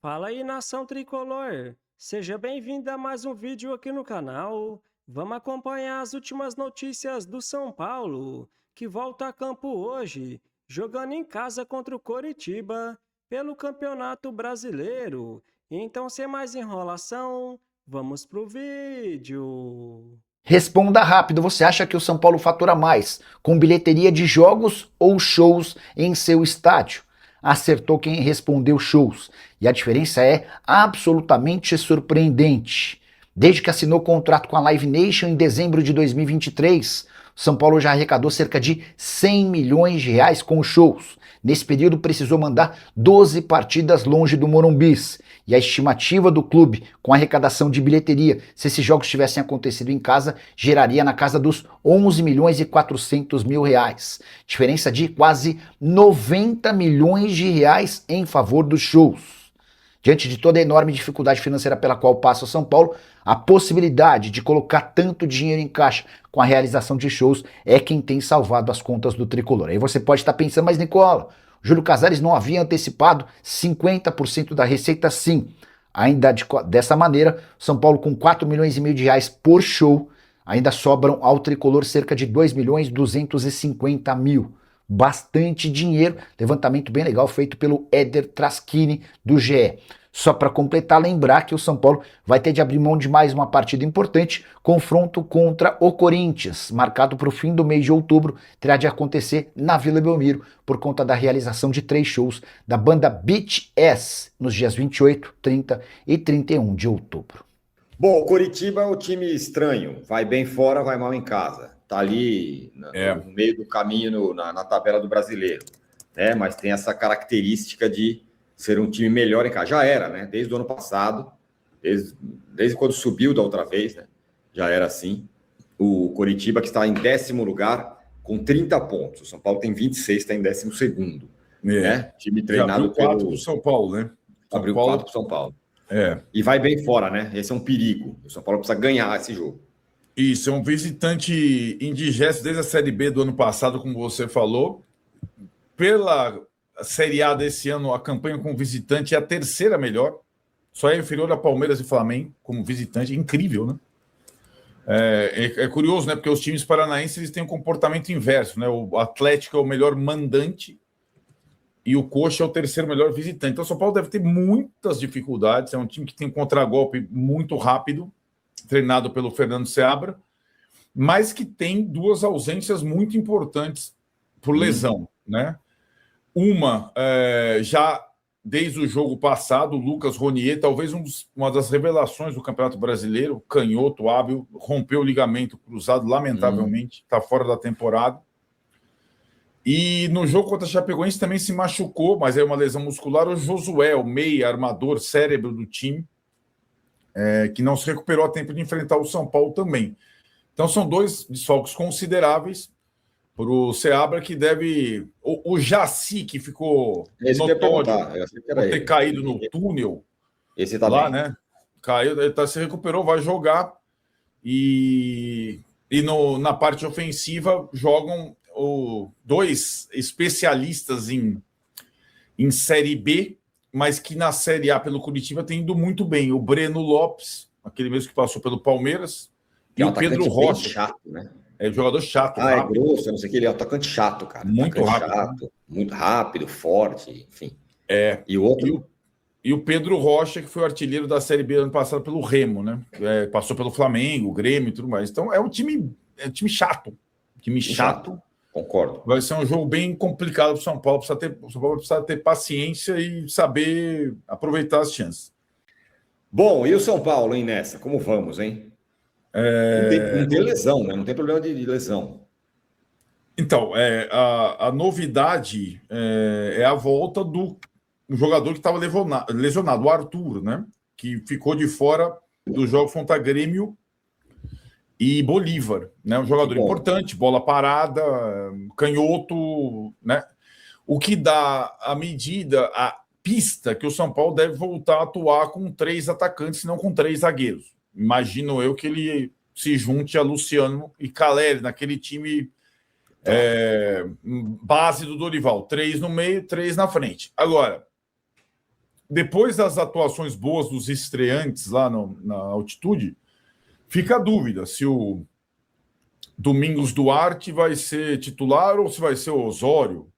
Fala aí, nação tricolor! Seja bem-vindo a mais um vídeo aqui no canal. Vamos acompanhar as últimas notícias do São Paulo, que volta a campo hoje, jogando em casa contra o Coritiba pelo Campeonato Brasileiro. Então, sem mais enrolação, vamos pro vídeo. Responda rápido, você acha que o São Paulo fatura mais com bilheteria de jogos ou shows em seu estádio? Acertou quem respondeu shows, e a diferença é absolutamente surpreendente. Desde que assinou contrato com a Live Nation em dezembro de 2023, o São Paulo já arrecadou cerca de 100 milhões de reais com shows. Nesse período precisou mandar 12 partidas longe do Morumbis. E a estimativa do clube com a arrecadação de bilheteria, se esses jogos tivessem acontecido em casa, geraria na casa dos 11 milhões e 400 mil reais. Diferença de quase 90 milhões de reais em favor dos shows. Diante de toda a enorme dificuldade financeira pela qual passa o São Paulo, a possibilidade de colocar tanto dinheiro em caixa com a realização de shows é quem tem salvado as contas do tricolor. Aí você pode estar pensando, mas Nicola, Júlio Casares não havia antecipado 50% da receita? Sim. Ainda dessa maneira, São Paulo com 4 milhões e meio de reais por show, ainda sobram ao tricolor cerca de 2 milhões e 250 mil. Bastante dinheiro, levantamento bem legal feito pelo Éder Traschini do GE. Só para completar, lembrar que o São Paulo vai ter de abrir mão de mais uma partida importante, confronto contra o Corinthians, marcado para o fim do mês de outubro, terá de acontecer na Vila Belmiro, por conta da realização de 3 shows da banda Beach S, nos dias 28, 30 e 31 de outubro. Bom, o Coritiba é um time estranho, vai bem fora, vai mal em casa. Tá ali no meio do caminho na tabela do Brasileiro, né? Mas tem essa característica de ser um time melhor em casa. Já era, né? Desde o ano passado, desde quando subiu da outra vez, né? Já era assim. O Coritiba, que está em 10º lugar, com 30 pontos. O São Paulo tem 26, está em 12º. Né? Time treinado abriu 4 para o São Paulo, né? Abriu 4 para o São Paulo. E vai bem fora, né? Esse é um perigo. O São Paulo precisa ganhar esse jogo. Isso, é um visitante indigesto desde a Série B do ano passado, como você falou. Pela Série A desse ano, a campanha com visitante é a terceira melhor. Só é inferior a Palmeiras e Flamengo como visitante. Incrível, né? É curioso, né? Porque os times paranaenses eles têm um comportamento inverso, né? O Atlético é o melhor mandante e o Coxa é o terceiro melhor visitante. Então o São Paulo deve ter muitas dificuldades. É um time que tem um contragolpe muito rápido, treinado pelo Fernando Seabra, mas que tem 2 ausências muito importantes por lesão, né? Uma, já desde o jogo passado, o Lucas Ronier, talvez uma das revelações do Campeonato Brasileiro, canhoto, hábil, rompeu o ligamento cruzado, lamentavelmente, está fora da temporada. E no jogo contra a Chapecoense também se machucou, mas é uma lesão muscular, o Josué, o meia, armador, cérebro do time, que não se recuperou a tempo de enfrentar o São Paulo também. Então são 2 desfalques consideráveis para o Seabra, que deve... O Jaci, que ficou notório por ter caído no túnel, esse tá lá, bem. né? Caiu, ele se recuperou, vai jogar. E na parte ofensiva jogam 2 especialistas em Série B, mas que na Série A pelo Curitiba tem ido muito bem. O Breno Lopes, aquele mesmo que passou pelo Palmeiras, e o Pedro Rocha. Chato, né? É jogador chato. Rápido. É grosso, não sei o que, ele é atacante chato, cara. Muito rápido. Chato, muito rápido, forte, enfim. E o outro... E o Pedro Rocha, que foi o artilheiro da Série B ano passado pelo Remo, né? Passou pelo Flamengo, Grêmio e tudo mais. Então é um time chato. Time chato. Concordo. Vai ser um jogo bem complicado para o São Paulo. O São Paulo precisa ter paciência e saber aproveitar as chances. Bom, e o São Paulo, hein, nessa? Como vamos, hein? Não tem lesão, né? Não tem problema de lesão. Então, a novidade é a volta do jogador que estava lesionado, o Arthur, né? Que ficou de fora do jogo contra Grêmio e Bolívar, né? Um jogador importante, bola parada, canhoto, né? O que dá a medida, a pista que o São Paulo deve voltar a atuar com 3 atacantes, não com 3 zagueiros. Imagino eu que ele se junte a Luciano e Caleri naquele time base do Dorival. 3 no meio, 3 na frente. Agora, depois das atuações boas dos estreantes lá na altitude, fica a dúvida se o Domingos Duarte vai ser titular ou se vai ser o Osório,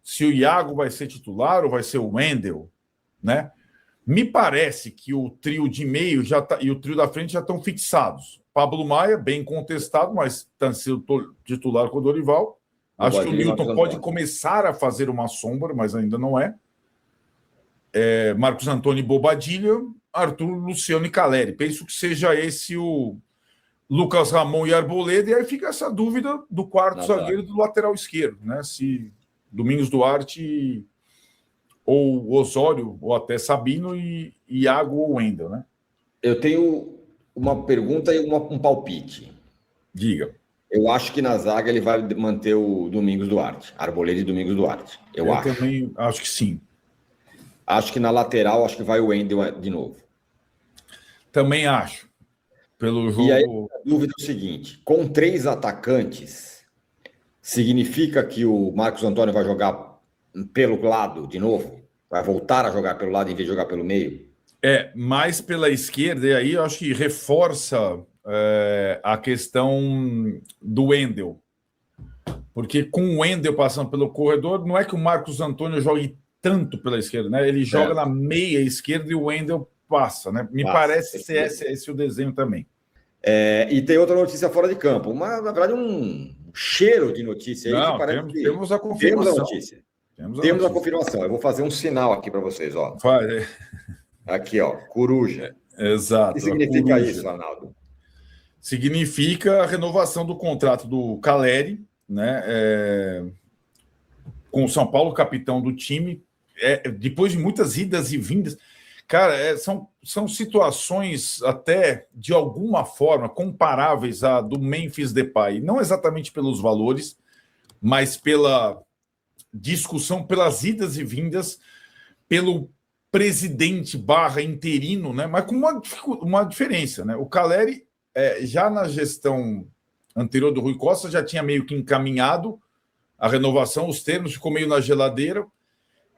se o Iago vai ser titular ou vai ser o Wendel, né? Me parece que o trio de meio e o trio da frente já estão fixados. Pablo Maia, bem contestado, mas está sendo titular com o Dorival. Acho que o Milton pode começar a fazer uma sombra, mas ainda não é. Marcos Antônio e Bobadilha, Arthur, Luciano e Caleri. Penso que seja esse o Lucas Ramon e Arboleda, e aí fica essa dúvida do quarto zagueiro e do lateral esquerdo, né? Se Domingos Duarte ou Osório, ou até Sabino e Iago ou Wendel, né? Eu tenho uma pergunta e um palpite. Diga. Eu acho que na zaga ele vai manter o Domingos Duarte, Arboleda e Domingos Duarte. Eu acho. Também acho que sim. Acho que na lateral, acho que vai o Wendel de novo. Também acho. Pelo jogo... E aí, a dúvida é o seguinte: com 3 atacantes, significa que o Marcos Antônio vai jogar pelo lado de novo? Vai voltar a jogar pelo lado em vez de jogar pelo meio? Mais pela esquerda, e aí eu acho que reforça a questão do Wendel. Porque com o Wendel passando pelo corredor, não é que o Marcos Antônio jogue tanto pela esquerda, né? Ele joga na meia esquerda e o Wendel passa, né? Me parece ser esse o desenho também. E tem outra notícia fora de campo. Na verdade, um cheiro de notícia aí. Não, que parece temos a confirmação. Temos a notícia. Temos a confirmação. Eu vou fazer um sinal aqui para vocês, ó. Aqui, ó, coruja. Exato. O que significa isso, Arnaldo? Significa a renovação do contrato do Caleri, né? Com o São Paulo, capitão do time, depois de muitas idas e vindas. Cara, são situações até, de alguma forma, comparáveis à do Memphis Depay. Não exatamente pelos valores, mas pela discussão, pelas idas e vindas, pelo presidente / interino, né? Mas com uma diferença, né? O Caleri, já na gestão anterior do Rui Costa, já tinha meio que encaminhado a renovação, os termos, ficou meio na geladeira.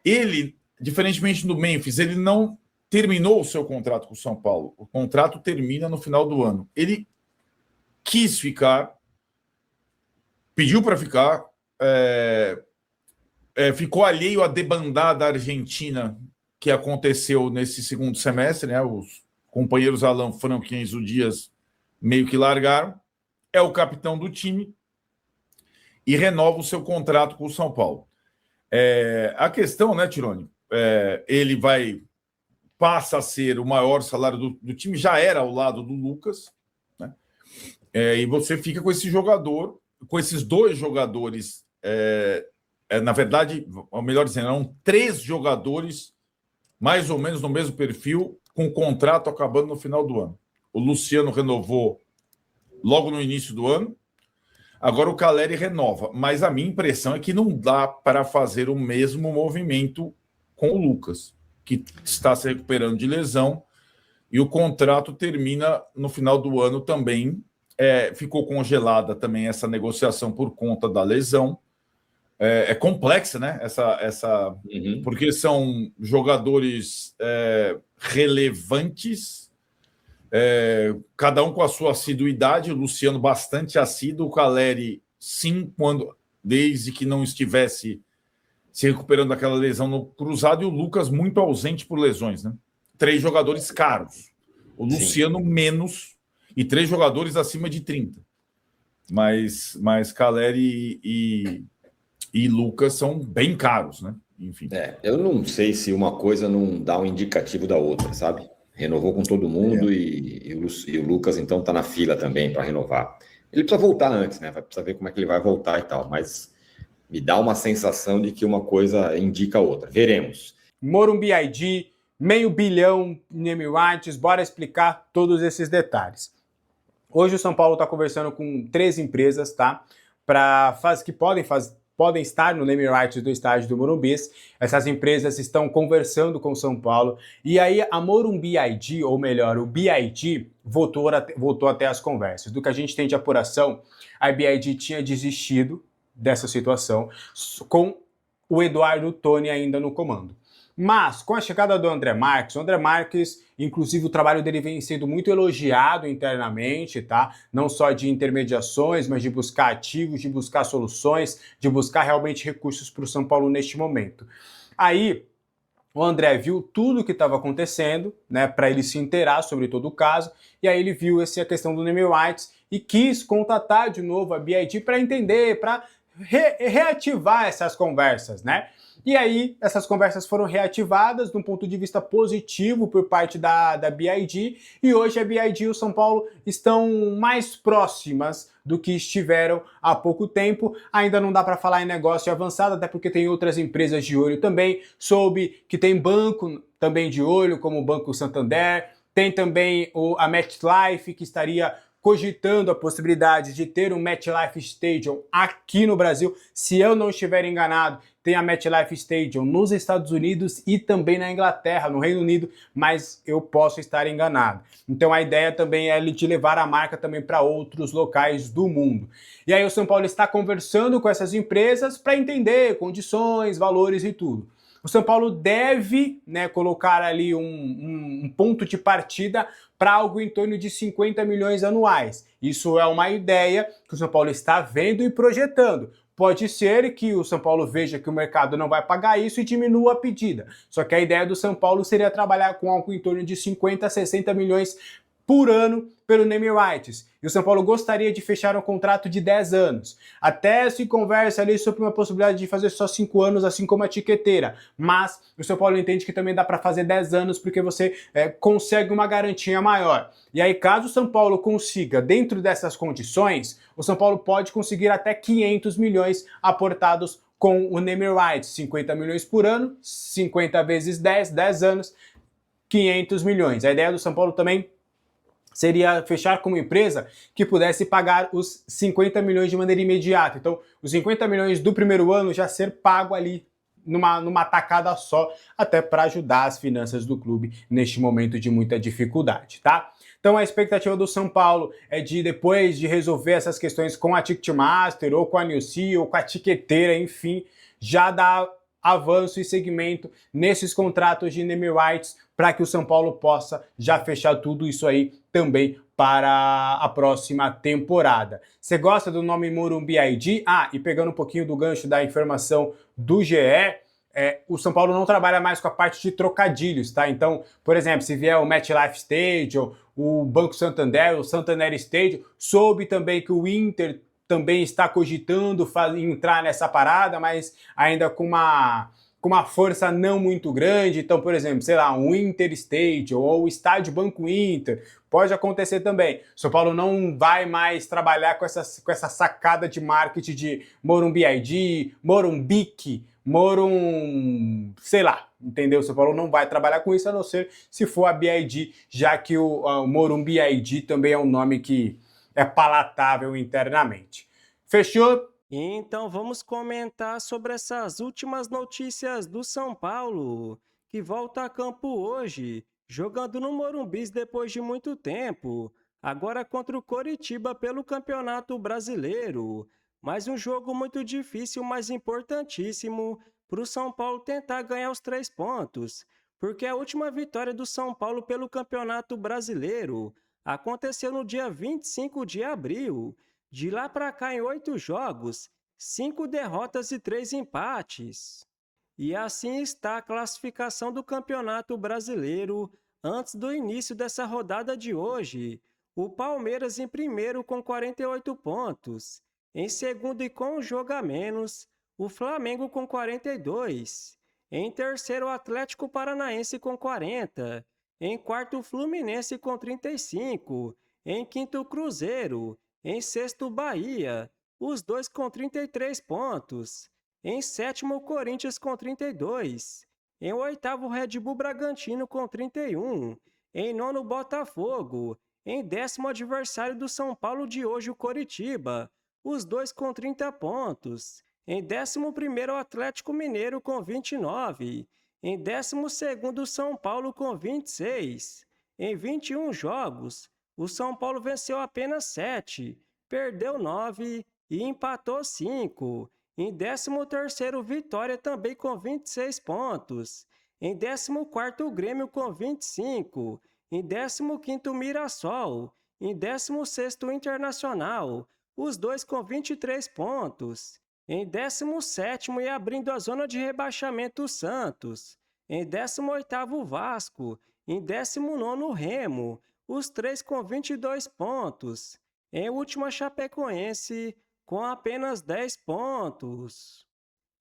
Ele, diferentemente do Memphis, ele não terminou o seu contrato com o São Paulo. O contrato termina no final do ano. Ele quis ficar, pediu para ficar, ficou alheio à debandada argentina que aconteceu nesse segundo semestre, né? Os companheiros Alan Franco e Enzo Dias meio que largaram. É o capitão do time e renova o seu contrato com o São Paulo. A questão, né, Tironi? Ele passa a ser o maior salário do time, já era ao lado do Lucas, né? E você fica com esse jogador, com esses 2 jogadores, na verdade, ou melhor dizendo, eram 3 jogadores mais ou menos no mesmo perfil, com o contrato acabando no final do ano. O Luciano renovou logo no início do ano, agora o Caleri renova, mas a minha impressão é que não dá para fazer o mesmo movimento com o Lucas, que está se recuperando de lesão, e o contrato termina no final do ano também. Ficou congelada também essa negociação por conta da lesão. É complexa, né? Porque são jogadores relevantes, cada um com a sua assiduidade. O Luciano bastante assíduo, o Caleri sim, desde que não estivesse se recuperando daquela lesão no cruzado, e o Lucas muito ausente por lesões, né? 3 jogadores caros. O Luciano menos, e 3 jogadores acima de 30. Mas Caleri e Lucas são bem caros, né? Enfim. Eu não sei se uma coisa não dá um indicativo da outra, sabe? Renovou com todo mundo e o Lucas, então, está na fila também para renovar. Ele precisa voltar antes, né? Vai precisar ver como é que ele vai voltar e tal, mas me dá uma sensação de que uma coisa indica a outra. Veremos. Morumbi ID, $500 milhão name rights, bora explicar todos esses detalhes. Hoje o São Paulo está conversando com 3 empresas, tá? Que podem estar no name rights do estádio do Morumbi. Essas empresas estão conversando com o São Paulo, e aí a Morumbi ID, ou melhor, o BID, voltou até as conversas. Do que a gente tem de apuração, a BID tinha desistido dessa situação, com o Eduardo Toni ainda no comando. Mas, com a chegada do André Marques, o André Marques, inclusive o trabalho dele vem sendo muito elogiado internamente, tá? Não só de intermediações, mas de buscar ativos, de buscar soluções, de buscar realmente recursos para o São Paulo neste momento. Aí, o André viu tudo o que estava acontecendo, né, para ele se inteirar sobre todo o caso, e aí ele viu a questão do naming rights e quis contatar de novo a BID para entender, para reativar essas conversas, né? E aí, essas conversas foram reativadas de um ponto de vista positivo por parte da BID, e hoje a BID e o São Paulo estão mais próximas do que estiveram há pouco tempo. Ainda não dá para falar em negócio avançado, até porque tem outras empresas de olho também. Soube que tem banco também de olho, como o Banco Santander, tem também a MetLife, que estaria cogitando a possibilidade de ter um MetLife Stadium aqui no Brasil. Se eu não estiver enganado, tem a MetLife Stadium nos Estados Unidos e também na Inglaterra, no Reino Unido, mas eu posso estar enganado. Então a ideia também é de levar a marca também para outros locais do mundo. E aí o São Paulo está conversando com essas empresas para entender condições, valores e tudo. O São Paulo deve, né, colocar ali um ponto de partida para algo em torno de 50 milhões anuais. Isso é uma ideia que o São Paulo está vendo e projetando. Pode ser que o São Paulo veja que o mercado não vai pagar isso e diminua a pedida. Só que a ideia do São Paulo seria trabalhar com algo em torno de 50 a 60 milhões por ano pelo naming rights. E o São Paulo gostaria de fechar um contrato de 10 anos. Até se conversa ali sobre uma possibilidade de fazer só 5 anos, assim como a tiqueteira. Mas o São Paulo entende que também dá para fazer 10 anos porque você consegue uma garantia maior. E aí, caso o São Paulo consiga, dentro dessas condições, o São Paulo pode conseguir até 500 milhões aportados com o naming rights. 50 milhões por ano, 50 vezes 10, 10 anos, 500 milhões. A ideia do São Paulo também seria fechar com uma empresa que pudesse pagar os 50 milhões de maneira imediata. Então, os 50 milhões do primeiro ano já ser pago ali numa tacada só, até para ajudar as finanças do clube neste momento de muita dificuldade, tá? Então a expectativa do São Paulo é de, depois de resolver essas questões com a Ticketmaster, ou com a Nilce, ou com a tiqueteira, enfim, já dar avanço e segmento nesses contratos de naming rights para que o São Paulo possa já fechar tudo isso aí também para a próxima temporada. Você gosta do nome Morumbi ID? Ah, e pegando um pouquinho do gancho da informação do GE, o São Paulo não trabalha mais com a parte de trocadilhos, tá? Então, por exemplo, se vier o MetLife Stadium, o Banco Santander, o Santander Stadium, soube também que o Inter também está cogitando entrar nessa parada, mas ainda com uma força não muito grande. Então, por exemplo, sei lá, um Inter Stadium ou o Estádio Banco Inter, pode acontecer também. São Paulo não vai mais trabalhar com essa sacada de marketing de Morumbi ID, Morumbic, sei lá, entendeu? São Paulo não vai trabalhar com isso, a não ser se for a BID, já que o Morumbi ID também é um nome que é palatável internamente. Fechou? Então vamos comentar sobre essas últimas notícias do São Paulo, que volta a campo hoje, jogando no Morumbi depois de muito tempo, agora contra o Coritiba pelo Campeonato Brasileiro. Mais um jogo muito difícil, mas importantíssimo para o São Paulo tentar ganhar os 3 pontos, porque a última vitória do São Paulo pelo Campeonato Brasileiro aconteceu no dia 25 de abril. De lá para cá, em 8 jogos, 5 derrotas e 3 empates. E assim está a classificação do Campeonato Brasileiro antes do início dessa rodada de hoje. O Palmeiras em primeiro com 48 pontos. Em segundo e com um jogo a menos, o Flamengo com 42. Em terceiro, o Atlético Paranaense com 40. Em quarto, o Fluminense com 35. Em quinto, o Cruzeiro. Em sexto, o Bahia, os dois com 33 pontos. Em sétimo, o Corinthians com 32. Em oitavo, o Red Bull Bragantino com 31. Em nono, o Botafogo. Em décimo, adversário do São Paulo de hoje, o Coritiba, os dois com 30 pontos. Em 11º, o Atlético Mineiro com 29. Em 12º, o São Paulo com 26. Em 21 jogos, o São Paulo venceu apenas 7, perdeu 9 e empatou 5. Em 13º, Vitória também com 26 pontos. Em 14º, o Grêmio com 25. Em 15º, o Mirassol. Em 16º, o Internacional, os dois com 23 pontos. Em 17º, e abrindo a zona de rebaixamento, o Santos. Em 18º, o Vasco. Em 19º, o Remo, os três com 22 pontos. Em última, a Chapecoense, com apenas 10 pontos.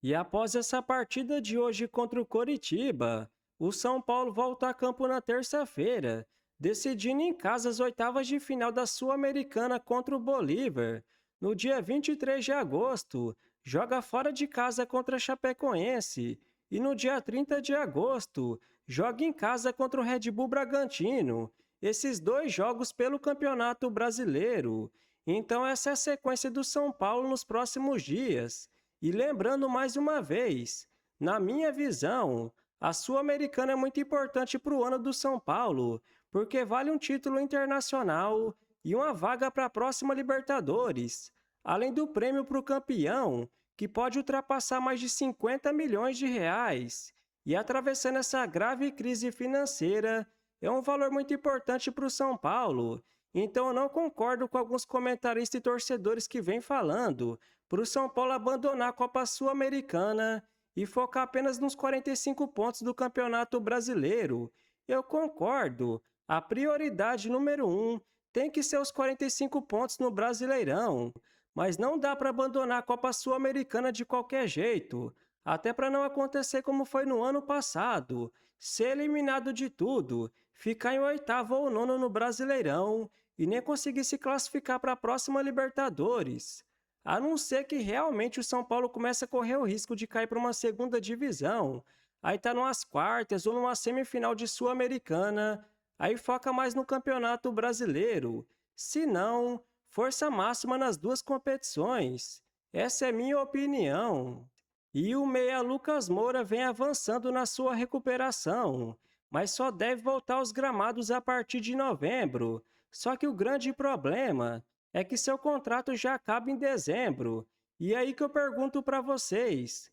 E após essa partida de hoje contra o Coritiba, o São Paulo volta a campo na terça-feira, decidindo em casa as oitavas de final da Sul-Americana contra o Bolívar. No dia 23 de agosto, joga fora de casa contra a Chapecoense. E no dia 30 de agosto, joga em casa contra o Red Bull Bragantino. Esses dois jogos pelo Campeonato Brasileiro. Então essa é a sequência do São Paulo nos próximos dias. E lembrando mais uma vez, na minha visão, a Sul-Americana é muito importante para o ano do São Paulo, porque vale um título internacional e uma vaga para a próxima Libertadores, além do prêmio para o campeão, que pode ultrapassar mais de 50 milhões de reais. E atravessando essa grave crise financeira, é um valor muito importante para o São Paulo. Então eu não concordo com alguns comentaristas e torcedores que vêm falando para o São Paulo abandonar a Copa Sul-Americana e focar apenas nos 45 pontos do Campeonato Brasileiro. Eu concordo. A prioridade número 1 tem que ser os 45 pontos no Brasileirão. Mas não dá para abandonar a Copa Sul-Americana de qualquer jeito. Até para não acontecer como foi no ano passado. Ser eliminado de tudo, ficar em 8º ou 9º no Brasileirão e nem conseguir se classificar para a próxima Libertadores. A não ser que realmente o São Paulo comece a correr o risco de cair para uma segunda divisão. Aí tá numas quartas ou numa semifinal de Sul-Americana. Aí foca mais no Campeonato Brasileiro. Se não, força máxima nas duas competições. Essa é minha opinião. E o meia Lucas Moura vem avançando na sua recuperação, mas só deve voltar aos gramados a partir de novembro. Só que o grande problema é que seu contrato já acaba em dezembro. E aí que eu pergunto para vocês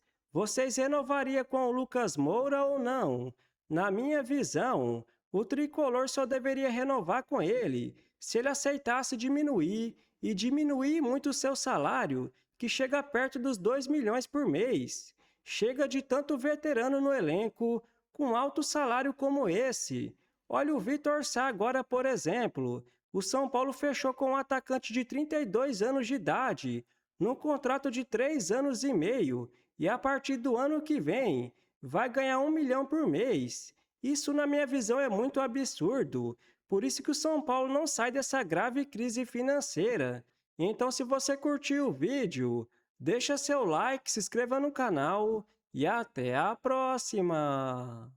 renovariam com o Lucas Moura ou não? Na minha visão, o tricolor só deveria renovar com ele se ele aceitasse diminuir muito o seu salário, que chega perto dos 2 milhões por mês. Chega de tanto veterano no elenco, com alto salário como esse. Olha o Vitor Sá agora, por exemplo. O São Paulo fechou com um atacante de 32 anos de idade, num contrato de 3 anos e meio, e a partir do ano que vem, vai ganhar 1 milhão por mês. Isso, na minha visão, é muito absurdo. Por isso que o São Paulo não sai dessa grave crise financeira. Então, se você curtiu o vídeo, deixa seu like, se inscreva no canal e até a próxima!